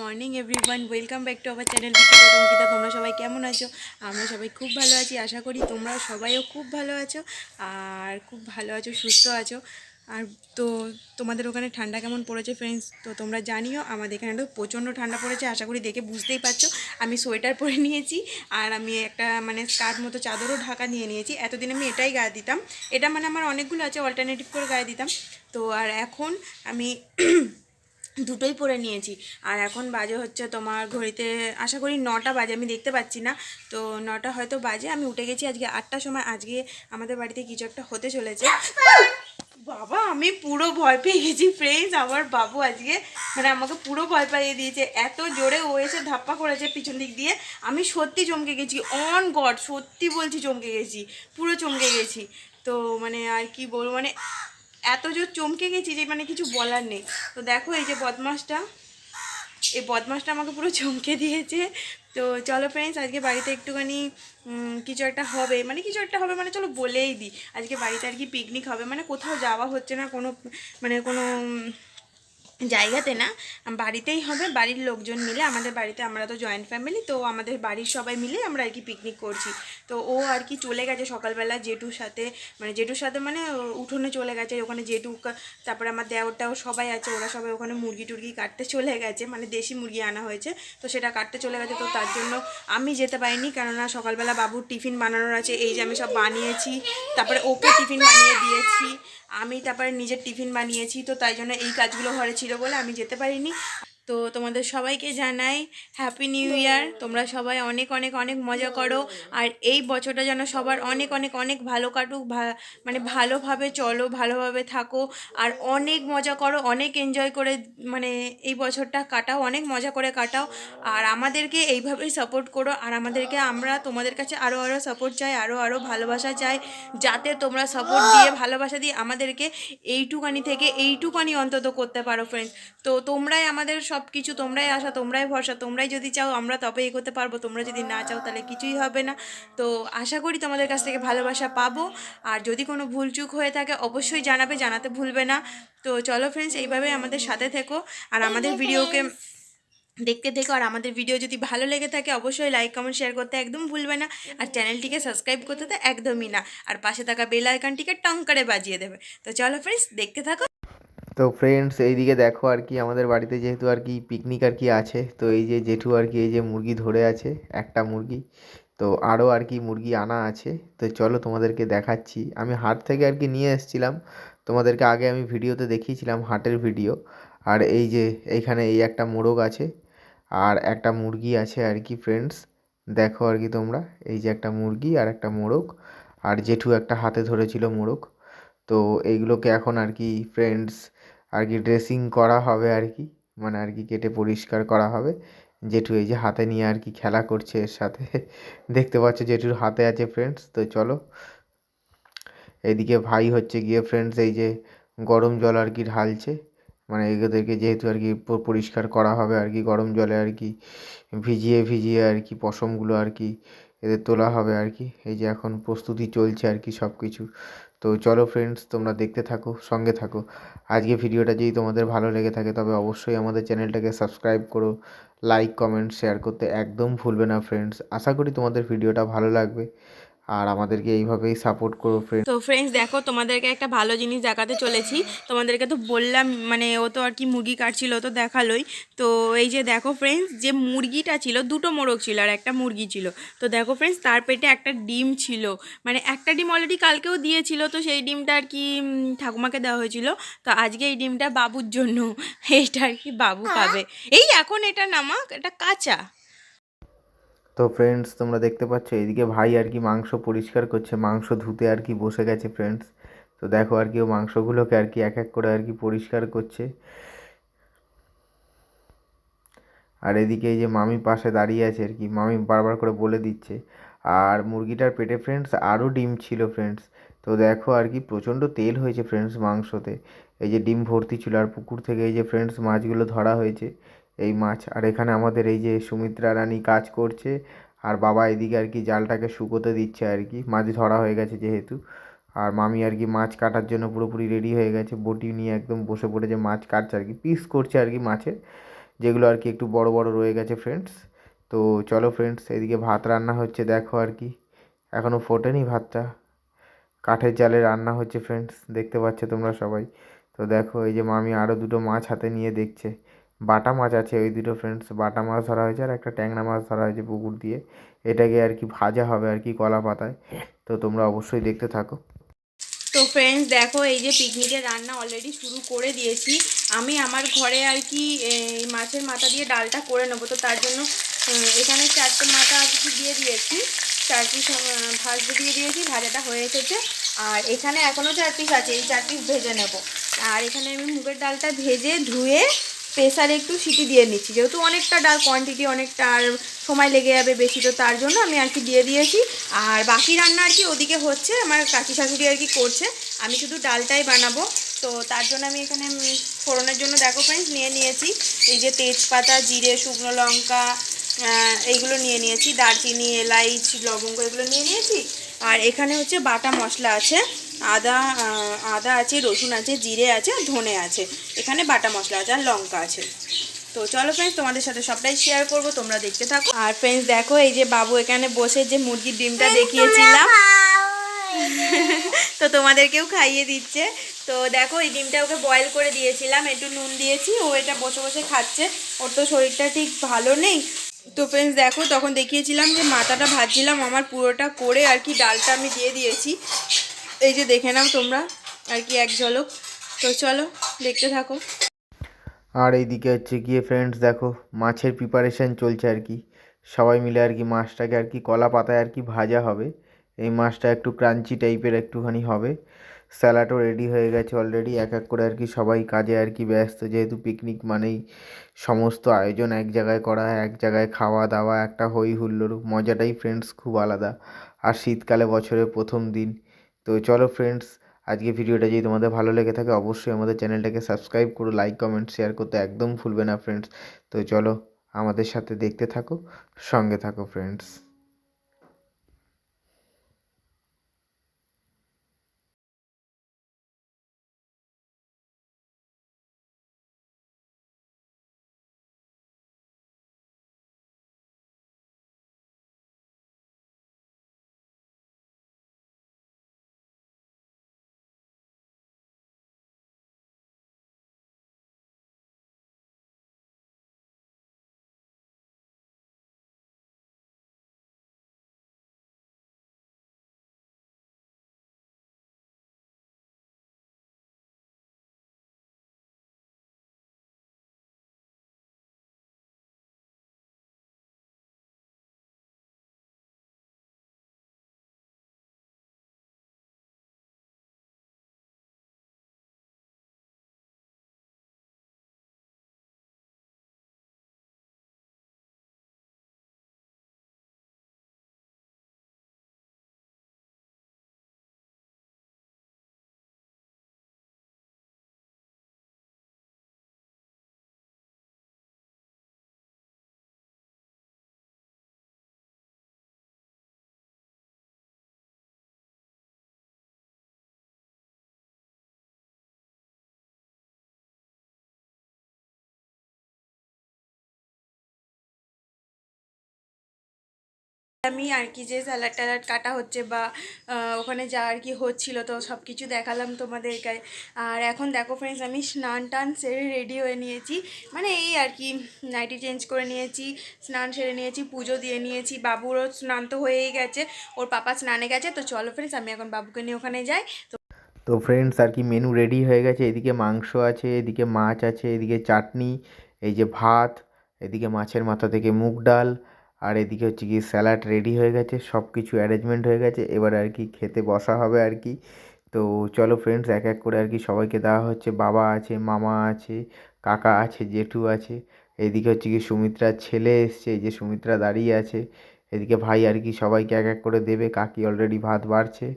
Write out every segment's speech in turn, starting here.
Morning everyone, welcome back to our channel বিকেটা টঙ্কিতা। তোমরা সবাই কেমন আছো? আমরা সবাই খুব ভালো আছি, আশা করি তোমরাও সবাইও খুব ভালো আছো আর খুব ভালো আছো, সুস্থ আছো। আর তো তোমাদের ওখানে ঠান্ডা কেমন পড়েছে ফ্রেন্ডস? তো তোমরা জানিও, আমাদের এখানে তো প্রচণ্ড ঠান্ডা পড়েছে, আশা করি দেখে বুঝতেই পারছো। আমি সোয়েটার পরে নিয়েছি আর আমি একটা স্কার্ট মতো চাদরও ঢাকা নিয়ে নিয়েছি। এতদিন আমি এটাই গায়ে দিতাম, এটা আমার অনেকগুলো আছে, অল্টারনেটিভ করে গায়ে দিতাম। তো আর এখন আমি দুটোই পরে নিয়েছি। আর এখন বাজে হচ্ছে তোমার ঘড়িতে আশা করি 9টা বাজে, আমি দেখতে পাচ্ছি না, তো 9টা হয়তো বাজে। আমি উঠে গেছি আজকে 8টার সময়। আজকে আমাদের বাড়িতে কিছু একটা হতে চলেছে। বাবা, আমি পুরো ভয় পেয়ে গেছি ফ্রেন্ডস। আমার বাবু আজকে আমাকে পুরো ভয় পাইয়ে দিয়েছে, এত জোরে ও এসে ধাপ্পা করেছে পিছন দিক দিয়ে। আমি সত্যি চমকে গেছি, অন গড সত্যি বলছি, চমকে গেছি, পুরো চমকে গেছি। তো আর কি বলবো, এত জোর চমকে গেছি যে কিছু বলার নেই। তো দেখো এই যে বদমাসটা আমাকে পুরো চমকে দিয়েছে। তো চলো ফ্রেন্ডস, আজকে বাড়িতে একটুখানি কিছু একটা হবে, চলো বলেই দিই। আজকে বাড়িতে আর কি পিকনিক হবে, কোথাও যাওয়া হচ্ছে না, কোনো জায়গাতে না, বাড়িতেই হবে। বাড়ির লোকজন মিলে, আমাদের বাড়িতে, আমরা তো জয়েন্ট ফ্যামিলি, তো আমাদের বাড়ির সবাই মিলে আমরা আর কি পিকনিক করছি। তো ও আর কি চলে গেছে সকালবেলা জেঠুর সাথে, উঠোনে চলে গেছে ওখানে জেঠু, তারপরে আমার দেওরটাও সবাই আছে, ওরা সবাই ওখানে মুরগি টুরগি কাটতে চলে গেছে, দেশি মুরগি আনা হয়েছে, তো সেটা কাটতে চলে গেছে। তো তার জন্য আমি যেতে পারিনি, কেননা সকালবেলা বাবুর টিফিন বানানোর আছে। এই যে আমি সব বানিয়েছি, তারপরে ওকে টিফিন বানিয়ে দিয়েছি, আমি তারপরে নিজের টিফিন বানিয়েছি। তো তাই জন্য এই কাজগুলো ঘরে ছিল বলে আমি যেতে পারিনি। তো তোমাদের সবাইকে জানাই হ্যাপি নিউ ইয়ার। তোমরা সবাই অনেক অনেক অনেক মজা করো, আর এই বছরটা যেন সবার অনেক অনেক অনেক ভালো কাটুক, ভালোভাবে চলো, ভালোভাবে থাকো, আর অনেক মজা করো, অনেক এনজয় করে এই বছরটা কাটাও, অনেক মজা করে কাটাও। আর আমাদেরকে এইভাবেই সাপোর্ট করো, আর আমরা তোমাদের কাছে আরও আরও সাপোর্ট চাই, আরও আরও ভালোবাসা চাই, যাতে তোমরা সাপোর্ট দিয়ে, ভালোবাসা দিয়ে আমাদেরকে এইটুকানি অন্তত করতে পারো ফ্রেন্ডস। তো তোমরাই আমাদের সব কিছু, তোমরাই আশা, তোমরাই ভরসা, তোমরাই যদি চাও আমরা তবে এগোতে পারবো, তোমরা যদি না চাও তাহলে কিছুই হবে না। তো আশা করি তোমাদের কাছ থেকে ভালোবাসা পাবো, আর যদি কোনো ভুলচুক হয়ে থাকে অবশ্যই জানাতে ভুলবে না। তো চলো ফ্রেন্ডস, এইভাবে আমাদের সাথে থেকো, আর আমাদের ভিডিওকে দেখতে থেকো। আর আমাদের ভিডিও যদি ভালো লেগে থাকে অবশ্যই লাইক কমেন্ট শেয়ার করতে একদম ভুলবে না, আর চ্যানেলটিকে সাবস্ক্রাইব করতে তো একদমই না, আর পাশে থাকা বেল আইকনটিকে টং করে বাজিয়ে দেবে। তো চলো ফ্রেন্ডস, দেখতে থাকো। তো ফ্রেন্ডস, এইদিকে দেখো আর কি আমাদের বাড়িতে যেহেতু আর কি পিকনিক আর কি আছে, তো এই যে জেঠু আর কি এই যে মুরগি ধরে আছে, একটা মুরগি, তো আরও আর কি মুরগি আনা আছে। তো চলো তোমাদেরকে দেখাচ্ছি, আমি হাট থেকে আর কি নিয়ে এসেছিলাম, তোমাদেরকে আগে আমি ভিডিওতে দেখিয়েছিলাম হাটের ভিডিও। আর এই যে এইখানে এই একটা মোরগ আছে আর একটা মুরগি আছে আর কি ফ্রেন্ডস, দেখো আর কি তোমরা, এই যে একটা মুরগি আর একটা মোরগ, আর জেঠু একটা হাতে ধরেছিল মোরগ। তো এইগুলোকে এখন আর কি ফ্রেন্ডস আর কি ড্রেসিং করা হবে আর কি, আর কি কেটে পরিষ্কার করা হবে। জেঠু এই যে হাতে নিয়ে আর কি খেলা করছে এর সাথে দেখতে পাচ্ছ জেঠুর হাতে আছে ফ্রেন্ডস। তো চলো, এইদিকে ভাই হচ্ছে গিয়ে ফ্রেন্ডস এই যে গরম জল আর কি ঢালছে, এদেরকে যেহেতু আর কি পরিষ্কার করা হবে আর কি, গরম জলে আর কি ভিজিয়ে ভিজিয়ে আর কি পশমগুলো আর কি এদের তোলা হবে আর কি। এই যে এখন প্রস্তুতি চলছে আর কি সব কিছু। তো চলো ফ্রেন্ডস, তোমরা দেখতে থাকো, সঙ্গে থাকো। আজকে ভিডিওটা যদি তোমাদের ভালো লেগে থাকে তবে অবশ্যই আমাদের চ্যানেলটাকে সাবস্ক্রাইব করো, লাইক কমেন্ট শেয়ার করতে একদম ভুলবে না ফ্রেন্ডস। আশা করি তোমাদের ভিডিওটা ভালো লাগবে, আর আমাদেরকে এইভাবেই সাপোর্ট করো ফ্রেন্ড। তো ফ্রেন্ডস দেখো, তোমাদেরকে একটা ভালো জিনিস দেখাতে চলেছি। তোমাদেরকে তো বললাম, ও তো আর কি মুরগি কাটছিল, তো দেখালোই। তো এই যে দেখো ফ্রেন্ডস, যে মুরগিটা ছিল, দুটো মোরগ ছিল আর একটা মুরগি ছিল। তো দেখো ফ্রেন্ডস, তার পেটে একটা ডিম ছিল, একটা ডিম অলরেডি কালকেও দিয়েছিল, তো সেই ডিমটা আর কি ঠাকুমাকে দেওয়া হয়েছিল। তো আজকে এই ডিমটা বাবুর জন্য, এইটা আর কি বাবু খাবে। এই এখন এটা নামাক, এটা কাঁচা। তো ফ্রেন্ডস, তোমরা দেখতে পাচ্ছ এইদিকে ভাই আর কি মাংস পরিষ্কার করছে, মাংস ধুতে আর কি বসে গেছে ফ্রেন্ডস। তো দেখো আর কি ও মাংসগুলোকে আর কি এক এক করে আর কি পরিষ্কার করছে। আর এদিকে এই যে মামি পাশে দাঁড়িয়ে আছে আর কি, মামি বারবার করে বলে দিচ্ছে। আর মুরগিটার পেটে ফ্রেন্ডস আরও ডিম ছিল ফ্রেন্ডস। তো দেখো আর কি প্রচণ্ড তেল হয়েছে ফ্রেন্ডস মাংসতে, এই যে ডিম ভর্তি ছিল। আর পুকুর থেকে এই যে ফ্রেন্ডস মাছগুলো ধরা হয়েছে, এই মাছ। আর এখানে আমাদের এই যে সুমিত্রা রানী কাজ করছে, আর বাবা এদিকে আর কি জালটাকে শুকোতে দিচ্ছে আর কি, মাছ ধরা হয়ে গেছে যেহেতু। আর মামি আর কি মাছ কাটার জন্য পুরোপুরি রেডি হয়ে গেছে, বটি নিয়ে একদম বসে পড়েছে, মাছ কাটছে আর কি, পিস করছে আর কি মাছের। যেগুলো আর কি একটু বড় বড় রয়ে গেছে ফ্রেন্ডস। তো চলো ফ্রেন্ডস, এদিকে ভাত রান্না হচ্ছে দেখো আর কি, এখনও ফোটেনি ভাতটা, কাঠের জালে রান্না হচ্ছে ফ্রেন্ডস, দেখতে পাচ্ছ তোমরা সবাই। তো দেখো এই যে মামি আরও দুটো মাছ হাতে নিয়ে দেখছে, বাটা মাছ আছে ওই দুটো ফ্রেন্ডস, বাটা মাছ ধরা হয়েছে আর একটা ট্যাংরা মাছ ধরা হয়েছে পুকুর দিয়ে। এটাকে আর কি ভাজা হবে আর কি কলা পাতায়, তো তোমরা অবশ্যই দেখতে থাকো। তো ফ্রেন্ডস দেখো, এই যে পিকনিকের রান্না অলরেডি শুরু করে দিয়েছি। আমি আমার ঘরে আর কি এই মাছের মাথা দিয়ে ডালটা করে নেবো, তো তার জন্য এখানে 4টে মাথা আর কি দিয়ে দিয়েছি, 4 পিস ভাজতে দিয়ে দিয়েছি, ভাজাটা হয়ে এসেছে। আর এখানে এখনও 4 পিস আছে, এই 4 পিস ভেজে নেব। আর এখানে আমি মুগের ডালটা ভেজে ধুয়ে প্রেসারে একটু সিটি দিয়ে নিচ্ছি, যেহেতু অনেকটা ডাল কোয়ান্টিটি অনেকটা, আর সময় লেগে যাবে বেশি, তো তার জন্য আমি আর কি দিয়ে দিয়েছি। আর বাকি রান্না আর কি ওদিকে হচ্ছে, আমার কাকি শাশুড়ি আর কি করছে, আমি শুধু ডালটাই বানাবো। তো তার জন্য আমি এখানে ফোড়নের জন্য দেখো ফ্রেন্ডস নিয়ে নিয়েছি এই যে তেজপাতা, জিরে, শুকনো লঙ্কা, এইগুলো নিয়ে নিয়েছি, দারচিনি, এলাইচ, লবঙ্গ এগুলো নিয়ে নিয়েছি। আর এখানে হচ্ছে বাটা মশলা আছে, আদা আদা আছে, রসুন আছে, জিরে আছে, আর ধনে আছে, এখানে বাটা মশলা আছে, আর লঙ্কা আছে। তো চলো ফ্রেন্ডস, তোমাদের সাথে সবটাই শেয়ার করব, তোমরা দেখতে থাকো। আর ফ্রেন্ডস দেখো, এই যে বাবু এখানে বসে যে মুরগির ডিমটা দেখিয়েছিলাম, তো তোমাদেরকেও খাইয়ে দিচ্ছে। তো দেখো, এই ডিমটা ওকে বয়েল করে দিয়েছিলাম, একটু নুন দিয়েছি, ও এটা বসে বসে খাচ্ছে, ওর তো শরীরটা ঠিক ভালো নেই। তো ফ্রেন্ডস দেখো, তখন দেখিয়েছিলাম যে মাথাটা ভাজছিলাম, আমার পুরোটা করে আর কি ডালটা আমি দিয়ে দিয়েছি, এই যে দেখে নাও তোমরা আর কি এক ঝলক। তো চলো দেখতে থাকো। আর এইদিকে হচ্ছে গিয়ে ফ্রেন্ডস দেখো, মাছের প্রিপারেশন চলছে আর কি, সবাই মিলে আর কি মাছটাকে আর কি কলা পাতায় আর কি ভাজা হবে। এই মাছটা একটু ক্রাঞ্চি টাইপের একটুখানি হবে। স্যালাডও রেডি হয়ে গেছে অলরেডি, এক এক করে আর কি সবাই কাজে আর কি ব্যস্ত, যেহেতু পিকনিক মানেই সমস্ত আয়োজন এক জায়গায় করা, এক জায়গায় খাওয়া দাওয়া, একটা হই হুল্লোড়, মজাটাই ফ্রেন্ডস খুব আলাদা। আর শীতকালে বছরের প্রথম দিন। তো চলো ফ্রেন্ডস, আজকে ভিডিওটা যদি তোমাদের ভালো লেগে থাকে অবশ্যই আমাদের চ্যানেলটাকে সাবস্ক্রাইব করো, লাইক কমেন্ট শেয়ার করতে একদম ভুলবে না ফ্রেন্ডস। তো চলো আমাদের সাথে দেখতে থাকো, সঙ্গে থাকো ফ্রেন্ডস। আমি আর কি যে স্যালাড ট্যালাড কাটা হচ্ছে বা ওখানে যা আর কি হচ্ছিলো, তো সব কিছু দেখালাম তোমাদেরকে। আর এখন দেখো ফ্রেন্ডস, আমি স্নান টান সেরে রেডি হয়ে নিয়েছি, মানে এই আর কি নাইটি চেঞ্জ করে নিয়েছি, স্নান সেরে নিয়েছি, পুজো দিয়ে নিয়েছি, বাবুরও স্নান তো হয়েই গেছে, ওর পাপা স্নানে গেছে। তো চলো ফ্রেন্ডস, আমি এখন বাবুকে নিয়ে ওখানে যাই। তো ফ্রেন্ডস আর কি মেনু রেডি হয়ে গেছে, এদিকে মাংস আছে, এদিকে মাছ আছে, এদিকে চাটনি, এই যে ভাত, এদিকে মাছের মাথা থেকে মুগ ডাল, আর এদিকে হচ্ছে কি স্যালাড রেডি হয়ে গেছে, সব কিছু অ্যারেঞ্জমেন্ট হয়ে গেছে, এবার আর কি খেতে বসা হবে আর কি। তো চলো ফ্রেন্ডস, এক এক করে আর কি সবাইকে দেওয়া হচ্ছে, বাবা আছে, মামা আছে, কাকা আছে, জেঠু আছে, এদিকে হচ্ছে কি সুমিত্রার ছেলে এসছে, এই যে সুমিত্রা দাঁড়িয়ে আছে, এদিকে ভাই আর কি সবাইকে এক এক করে দেবে, কাকি অলরেডি ভাত বাড়ছে,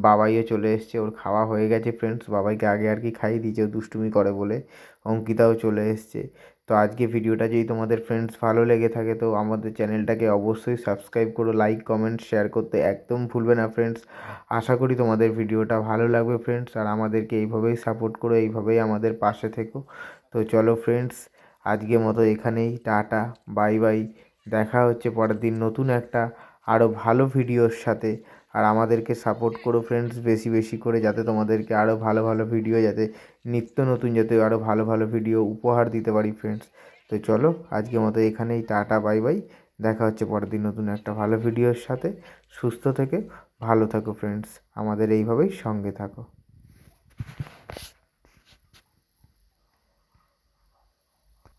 বাবাইও চলে এসছে, ওর খাওয়া হয়ে গেছে ফ্রেন্ডস, বাবাইকে আগে আর কি খাইয়ে দিয়েছে, ও দুষ্টুমি করে বলে। অঙ্কিতাও চলে এসছে। তো আজকে ভিডিওটা যদি তোমাদের ফ্রেন্ডস ভালো লেগে থাকে তো আমাদের চ্যানেলটাকে অবশ্যই সাবস্ক্রাইব করো, লাইক কমেন্ট শেয়ার করতে একদম ভুলবে না ফ্রেন্ডস। আশা করি তোমাদের ভিডিওটা ভালো লাগবে ফ্রেন্ডস, আর আমাদেরকে এইভাবেই সাপোর্ট করো, এইভাবেই আমাদের পাশে থেকো। তো চলো ফ্রেন্ডস, আজকের মতো এখানেই, টাটা, বাই বাই। দেখা হচ্ছে পরের দিন নতুন একটা আরও ভালো ভিডিওর সাথে। আর আমাদেরকে সাপোর্ট করো ফ্রেন্ডস বেশি বেশি করে, যাতে তোমাদেরকে আরও ভালো ভালো ভিডিও, যাতে নিত্য নতুন, যাতে আরও ভালো ভালো ভিডিও উপহার দিতে পারি ফ্রেন্ডস। তো চলো আজকের মতো এখানেই, টাটা, বাই বাই। দেখা হচ্ছে পরের দিন নতুন একটা ভালো ভিডিওর সাথে। সুস্থ থেকে ভালো থাকো ফ্রেন্ডস, আমাদের এইভাবেই সঙ্গে থাকো।